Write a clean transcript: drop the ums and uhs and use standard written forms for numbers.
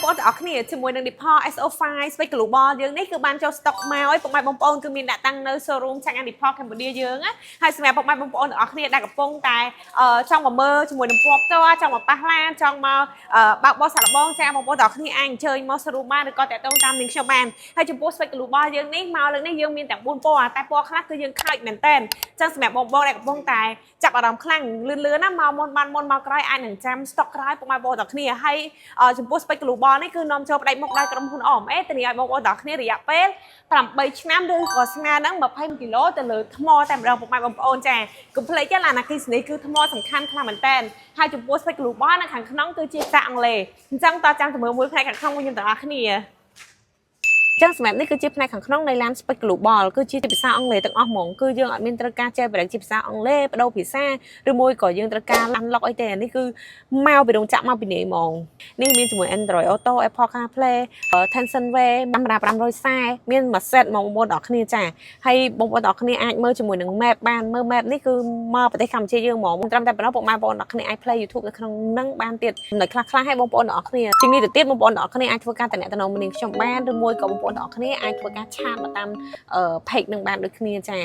បងប្អូនទាំងអស់គ្នាជាមួយនឹង Depot SO5 Space Global យើងនេះគឺបានចូល stock មកឲ្យពុកម៉ែបងប្អូនគឺមានដាក់តាំងនៅ showroom ចាញ់ Depot Cambodia យើងណាហើយសម្រាប់ពុកម៉ែបងប្អូនទាំងអស់គ្នាដែលកំពុងតែចង់មកមើលជាមួយនឹងពណ៌ផ្ទាល់ចង់មកប៉ះឡានចង់មកបើកបោះសាក់លបងចាបងប្អូនទាំងអស់គ្នាអាចអញ្ជើញមក showroom បានឬក៏តាក់ទងតាមនាងខ្ញុំបានហើយចំពោះ Space Global យើងនេះមកលើកនេះយើងមានទាំង4ពណ៌តែពណ៌ខ្លះគឺយើងខើចមែនតើអញ្ចឹងសម្រាប់បងប្អូនដែលកំពុងតែចាប់អារម្មណ៍ខ្លាំងលឿនណាមកមុនបានមុនមកក្រោយអាចនឹងចាំ stock ក្រោយពុកម៉ែបងប្អូនទាំងគ្នាហើយចំពោះ Space Global នេះគឺនាំចូលផ្ដាច់មុខដោយក្រុមហ៊ុន OMA ធានាឲ្យបងប្អូនទាំងគ្នារយៈពេល8ឆ្នាំឬក៏ស្មើនឹង20គីឡូទៅលើថ្មតែម្ដងពុកម៉ែបងប្អូនចាកុំភ្លេចទេឡានអគ្គិសនីគឺថ្មសំខាន់ខ្លាំងមែនតើហើយចំពោះ Space Global នៅខាងក្នុងគឺជាភាសាអង់គ្លេសអញ្ចឹងតចាំទៅមើលមួយផ្នែកខាងក្នុងវិញទាំងអស់គ្នាចឹងសម្រាប់នេះគឺជាផ្នែកខាងក្នុងនៃ LAN Space Global គឺជាភាសាអង់គ្លេសទាំងអស់ហ្មងគឺយើងអត់មានត្រូវការចែកបរិយាជាភាសាអង់គ្លេសបដូរភាសាឬមួយក៏យើងត្រូវការ LAN lock អីទេនេះគឺមកពីរោងចក្រមកពីនេះហ្មងនេះមានជាមួយ Android Auto Apple CarPlay Tencent Way កាមេរ៉ា540មានមួយ set មកបងប្អូនទាំងអស់គ្នាចាហើយបងប្អូនទាំងអស់គ្នាអាចមើលជាមួយនឹង Map បានមើល Map នេះគឺមកប្រទេសកម្ពុជាយើងហ្មងមិនត្រឹមតែប៉ុណ្ណោះបងប្អូនទាំងអស់គ្នាអាច Play YouTube នៅក្នុងនឹងបានទៀតនៅខ្លះៗឲ្យបងប្អូនទាំងអស់គ្នាជាងនេះទៅទៀតបងប្អូនទាំងអស់គ្នាអាចធ្វើការតំណតំណងមួយនឹងខ្ញុំបានឬមួយក៏បងប្អូនទាំងអស់គ្នាអាចធ្វើការឆាតមកតាម page នឹងបានដូចគ្នាចា